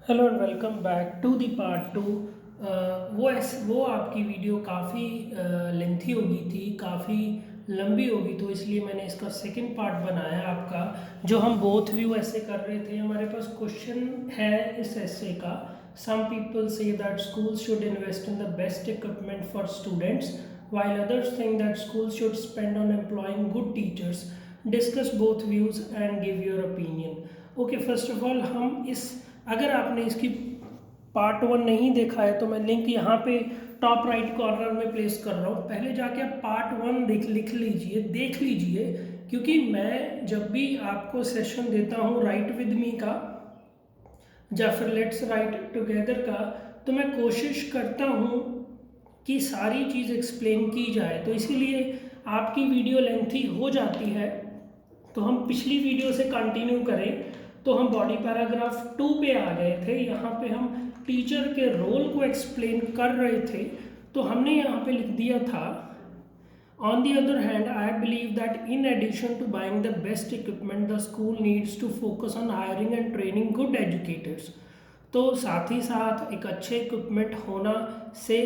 Hello and welcome back to the part two. वो आपकी video काफ़ी लेंथी हो गई थी, काफ़ी लंबी हो गई, तो इसलिए मैंने इसका सेकंड पार्ट बनाया आपका, जो हम बोथ व्यू ऐसे कर रहे थे। हमारे पास क्वेश्चन है इस ऐसे का, some people say that schools should invest in the best equipment for students while others think that schools should spend on employing good teachers. Discuss both views and give your opinion. Okay, first of all हम इस, अगर आपने इसकी part one नहीं देखा है तो मैं लिंक यहाँ पे टॉप राइट कॉर्नर में प्लेस कर रहा हूँ। पहले जाके आप पार्ट वन लिख लीजिए, देख लीजिए, क्योंकि मैं जब भी आपको सेशन देता हूँ राइट विद मी का या फिर लेट्स राइट टुगेदर का, तो मैं कोशिश करता हूँ कि सारी चीज़ एक्सप्लेन की जाए, तो इसीलिए आपकी वीडियो लेंथी हो जाती है। तो हम पिछली वीडियो से कंटिन्यू करें तो हम बॉडी पैराग्राफ 2 पे आ गए थे। यहाँ पे हम टीचर के रोल को एक्सप्लेन कर रहे थे, तो हमने यहाँ पे लिख दिया था, on the other hand I believe that in addition to buying the best equipment the school needs to focus on hiring and training good educators. तो साथ ही साथ एक अच्छे इक्विपमेंट होना से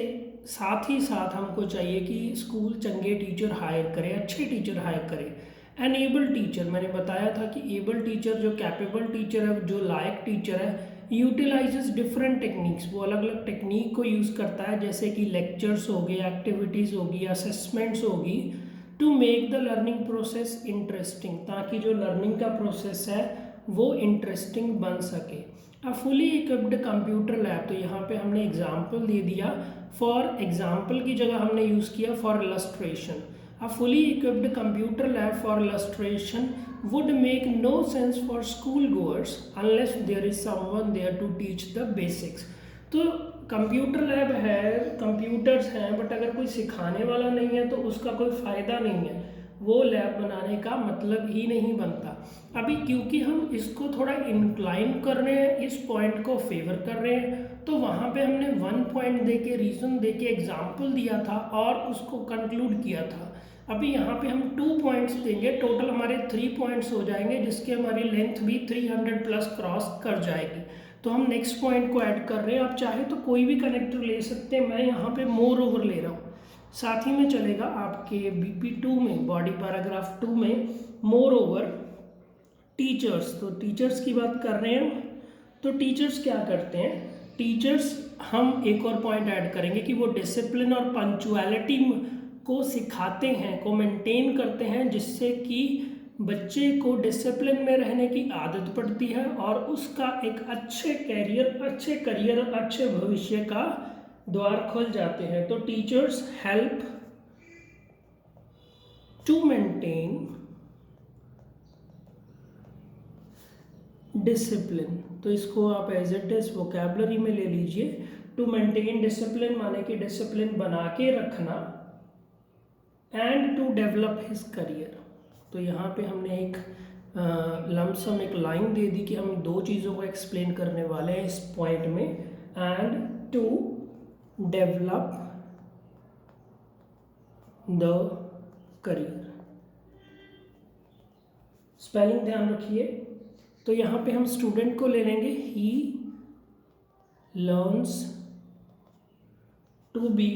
साथ ही साथ हमको चाहिए कि स्कूल चंगे टीचर हायर करे, अच्छे टीचर हायर करे। एन एबल टीचर, मैंने बताया था कि एबल टीचर जो कैपेबल टीचर है, जो लायक टीचर है, यूटिलाइजेस डिफरेंट टेक्निक्स, वो अलग अलग टेक्निक को यूज़ करता है, जैसे कि लेक्चर्स हो गए, एक्टिविटीज़ होगी, असेसमेंट्स होगी, to make the learning process interesting, ताकि जो लर्निंग का प्रोसेस है वो इंटरेस्टिंग बन सके। A fully equipped computer lab, तो यहाँ पे हमने एग्जाम्पल दे दिया, फॉर एग्जाम्पल की जगह हमने यूज़ किया for illustration. A fully equipped computer lab for illustration would make no sense for schoolgoers unless there is someone there to teach the basics. तो कंप्यूटर लैब है, कंप्यूटर्स हैं, but अगर कोई सिखाने वाला नहीं है तो उसका कोई फ़ायदा नहीं है, वो लैब बनाने का मतलब ही नहीं बनता। अभी क्योंकि हम इसको थोड़ा इंक्लाइन कर रहे हैं, इस पॉइंट को फेवर कर रहे हैं, तो वहाँ पे हमने 1 पॉइंट दे के, रीज़न दे के, एग्जाम्पल दिया था और उसको कंक्लूड किया था। अभी यहाँ पे हम 2 पॉइंट्स देंगे, टोटल हमारे 3 पॉइंट्स हो जाएंगे, जिसके हमारी लेंथ भी 300 प्लस क्रॉस कर जाएगी। तो हम नेक्स्ट पॉइंट को ऐड कर रहे हैं। आप चाहे तो कोई भी कनेक्टर ले सकते हैं, मैं यहाँ पे मोर ओवर ले रहा हूँ। साथ ही में चलेगा आपके BP2 में, बॉडी पैराग्राफ 2 में, मोर ओवर टीचर्स। तो टीचर्स की बात कर रहे हैं, तो टीचर्स क्या करते हैं, टीचर्स, हम एक और पॉइंट ऐड करेंगे कि वो डिसिप्लिन और पंक्चुअलिटी को सिखाते हैं, को मेंटेन करते हैं, जिससे कि बच्चे को डिसिप्लिन में रहने की आदत पड़ती है और उसका एक अच्छे करियर और अच्छे भविष्य का द्वार खुल जाते हैं। तो teachers help to maintain discipline, तो इसको आप एज इट इज वोकैबलरी में ले लीजिए। टू मेंटेन डिसिप्लिन माने कि डिसिप्लिन बना के रखना, and to develop his career. तो यहाँ पे हमने एक लमसम एक लाइन दे दी कि हम 2 चीज़ों को एक्सप्लेन करने वाले हैं इस पॉइंट में, and to develop the career. Spelling ध्यान रखिए। तो यहाँ पे हम स्टूडेंट को ले लेंगे, ही लर्न्स टू बी,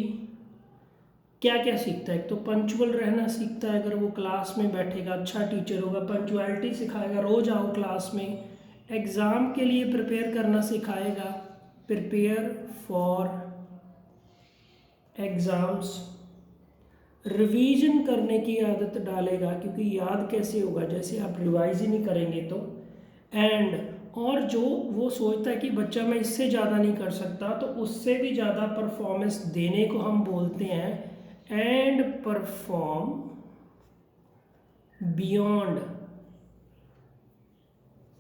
क्या क्या सीखता है, तो पंचुअल रहना सीखता है, अगर वो क्लास में बैठेगा, अच्छा टीचर होगा, पंचुअलिटी सिखाएगा, रोज आओ क्लास में, एग्ज़ाम के लिए प्रिपेयर करना सिखाएगा, प्रिपेयर फॉर एग्ज़ाम्स, रिवीजन करने की आदत डालेगा, क्योंकि याद कैसे होगा जैसे आप रिवाइज ही नहीं करेंगे तो, एंड, और जो वो सोचता है कि बच्चा मैं इससे ज़्यादा नहीं कर सकता, तो उससे भी ज़्यादा परफॉर्मेंस देने को हम बोलते हैं, and perform beyond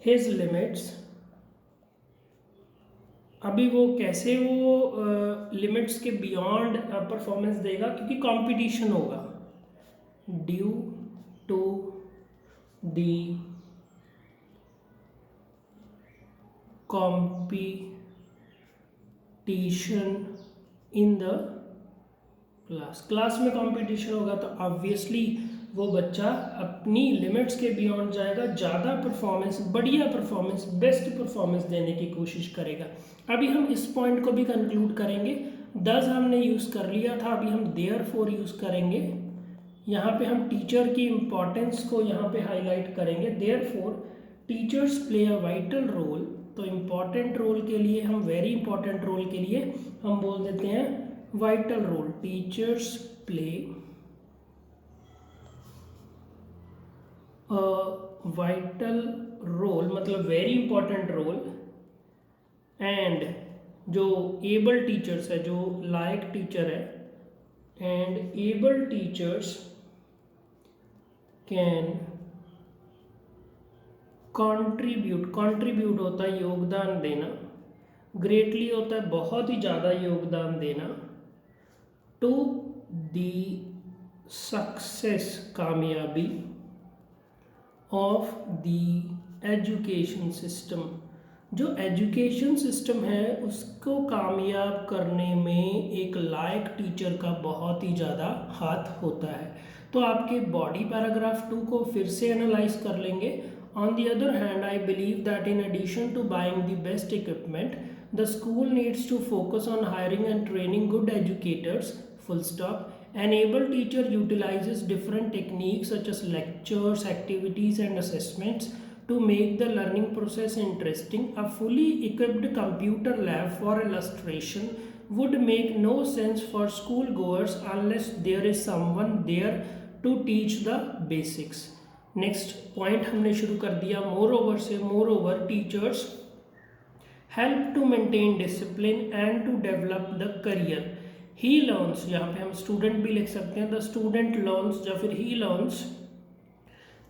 his limits. अभी वो कैसे वो लिमिट्स के बियॉन्ड परफॉर्मेंस देगा, क्योंकि कंपटीशन होगा, due to the competition in the class में कंपटीशन होगा, तो ऑब्वियसली वो बच्चा अपनी लिमिट्स के बियॉन्ड जाएगा, ज़्यादा परफॉर्मेंस, बढ़िया परफॉर्मेंस, बेस्ट परफॉर्मेंस देने की कोशिश करेगा। अभी हम इस पॉइंट को भी कंक्लूड करेंगे। दस हमने यूज़ कर लिया था, अभी हम देयरफॉर यूज़ करेंगे। यहाँ पे हम टीचर की इम्पोर्टेंस को यहाँ पे हाईलाइट करेंगे। Therefore teachers play a vital role, तो इम्पॉर्टेंट रोल के लिए हम, वेरी इंपॉर्टेंट रोल के लिए हम बोल देते हैं vital role. Teachers play vital role मतलब वेरी इंपॉर्टेंट रोल। एंड जो एबल टीचर्स है, जो लायक टीचर है, and able teachers can contribute होता है योगदान देना, ग्रेटली होता है बहुत ही ज़्यादा योगदान देना, टू दी सक्सेस कामयाबी ऑफ दी एजुकेशन सिस्टम। जो एजुकेशन सिस्टम है उसको कामयाब करने में एक लायक टीचर का बहुत ही ज़्यादा हाथ होता है। तो आपके बॉडी पैराग्राफ 2 को फिर से एनालाइज कर लेंगे। On the other hand, I believe that in addition to buying the best equipment, the school needs to focus on hiring and training good educators, full stop. An able teacher utilizes different techniques such as lectures, activities and assessments to make the learning process interesting. A fully equipped computer lab for illustration would make no sense for school goers unless there is someone there to teach the basics. Next point हमने शुरू कर दिया moreover से। moreover teachers help to maintain discipline and to develop the career. He learns, यहाँ पे हम student भी लिख सकते हैं, द स्टूडेंट लर्न्स या फिर he learns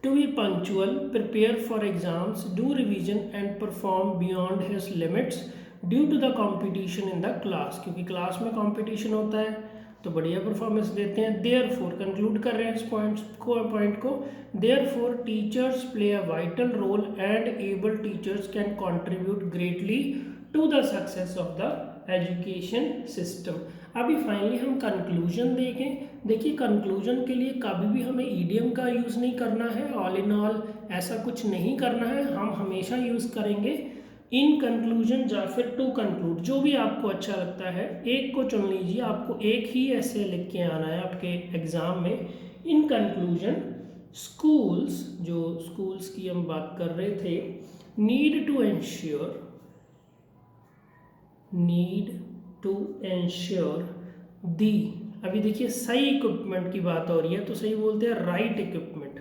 to be punctual, prepare for exams, do revision and perform beyond his limits due to the competition in the class. क्योंकि क्लास में कॉम्पिटिशन होता है तो बढ़िया परफॉर्मेंस देते हैं। देयरफॉर कंक्लूड कर रहे हैं इस पॉइंट को। Therefore teachers play a vital role and able teachers can contribute greatly to the success of the education system. अभी फाइनली हम कंक्लूजन देखें। देखिए कंक्लूजन के लिए कभी भी हमें ईडियम का यूज़ नहीं करना है, ऑल इन ऑल ऐसा कुछ नहीं करना है। हम हमेशा यूज़ करेंगे इन कंक्लूजन या फिर टू कंक्लूड, जो भी आपको अच्छा लगता है एक को चुन लीजिए। आपको एक ही ऐसे लिख के आना है आपके एग्ज़ाम में। इन कंक्लूजन स्कूल्स, जो स्कूल्स की हम बात कर रहे थे, नीड टू एंश्योर दी, अभी देखिए सही इक्विपमेंट की बात हो रही है तो सही बोलते हैं राइट इक्विपमेंट,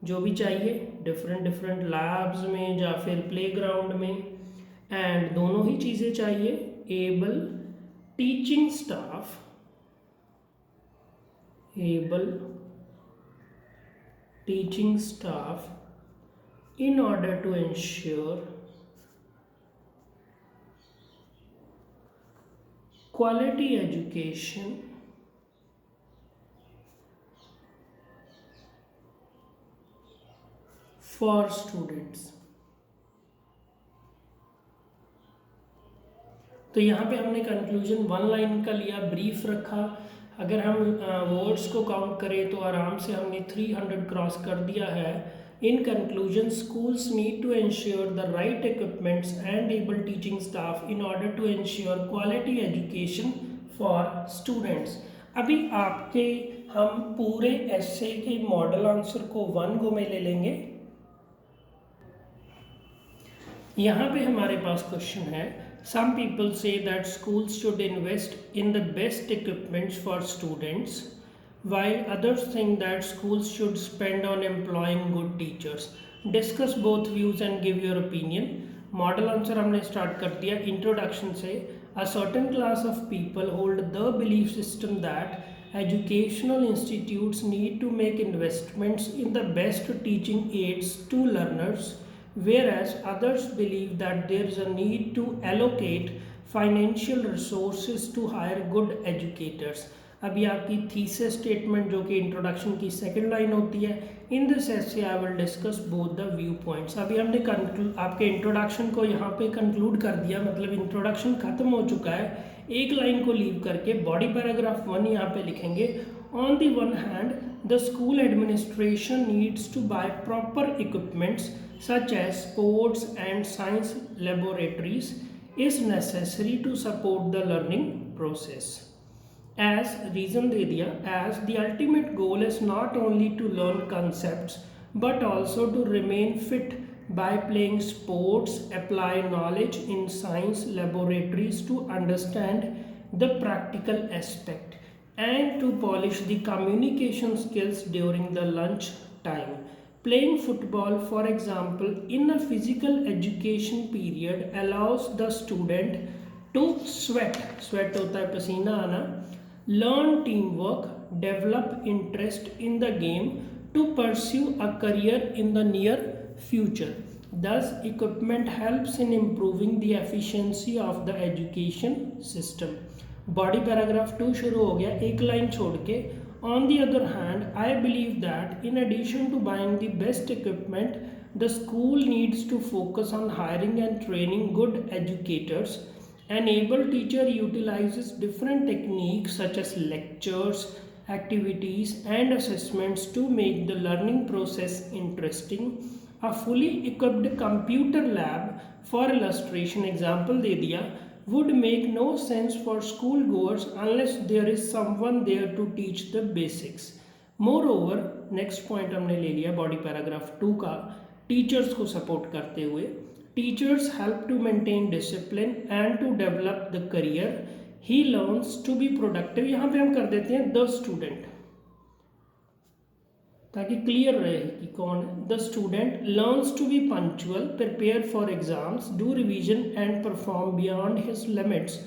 जो भी चाहिए डिफरेंट लैब्स में या फिर प्लेग्राउंड में, एंड दोनों ही चीज़ें चाहिए। Able teaching staff in order to ensure quality education for students। तो यहाँ पे हमने कंक्लूजन 1 लाइन का लिया, ब्रीफ रखा। अगर हम वर्ड्स को काउंट करें तो आराम से हमने 300 क्रॉस कर दिया है। In conclusion schools need to ensure the right equipments and able teaching staff in order to ensure quality education for students. अभी आपके हम पूरे एस्से के मॉडल आंसर को 1 गो में ले लेंगे। यहाँ पे हमारे पास क्वेश्चन है, some people say that schools should invest in the best equipments for students, while others think that schools should spend on employing good teachers. Discuss both views and give your opinion. Model answer हमने start कर दिया introduction से। A certain class of people hold the belief system that educational institutes need to make investments in the best teaching aids to learners, whereas others believe that there is a need to allocate financial resources to hire good educators. अभी आपकी thesis statement जो कि introduction की second line होती है, in this essay I will discuss both the view points. अभी हमने आपके इंट्रोडक्शन को यहाँ पे कंक्लूड कर दिया, मतलब इंट्रोडक्शन खत्म हो चुका है। एक लाइन को लीव करके बॉडी पैराग्राफ 1 यहाँ पे लिखेंगे। On the one hand the school administration needs to buy proper equipments such as sports and science laboratories is necessary to support the learning process. As reason दे दिया, as the ultimate goal is not only to learn concepts but also to remain fit by playing sports, apply knowledge in science laboratories to understand the practical aspect, and to polish the communication skills during the lunch time. Playing football, for example, in a physical education period allows the student to sweat होता है पसीना आना, learn teamwork, develop interest in the game to pursue a career in the near future. Thus, equipment helps in improving the efficiency of the education system. Body paragraph 2 शुरू हो गया एक line छोड़ के. On the other hand I believe that in addition to buying the best equipment the school needs to focus on hiring and training good educators. An able teacher utilizes different techniques such as lectures, activities and assessments to make the learning process interesting. A fully equipped computer lab, for illustration example दे दिया, would make no sense for school goers unless there is someone there to teach the basics. Moreover, next point हमने ले लिया body paragraph 2 का, teachers को support करते हुए. Teachers help to maintain discipline and to develop the career. He learns to be productive. यहाँ पे हम कर देते हैं the student ताकि क्लियर रहे कि कौन है. The student learns to be punctual, prepare for exams, do revision and perform beyond his limits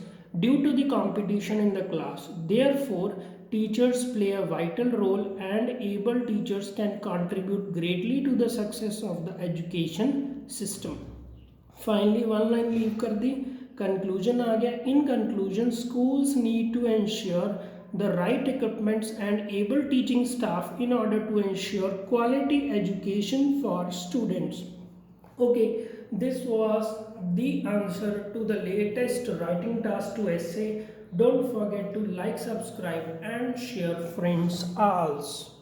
due to the competition in the class. Therefore, teachers play a vital role and able teachers can contribute greatly to the success of the education system. Finally, one line leave कर दी, conclusion आ गया. In conclusion schools need to ensure the right equipments and able teaching staff in order to ensure quality education for students. Okay, this was the answer to the latest writing task to essay. Don't forget to like, subscribe and share friends also.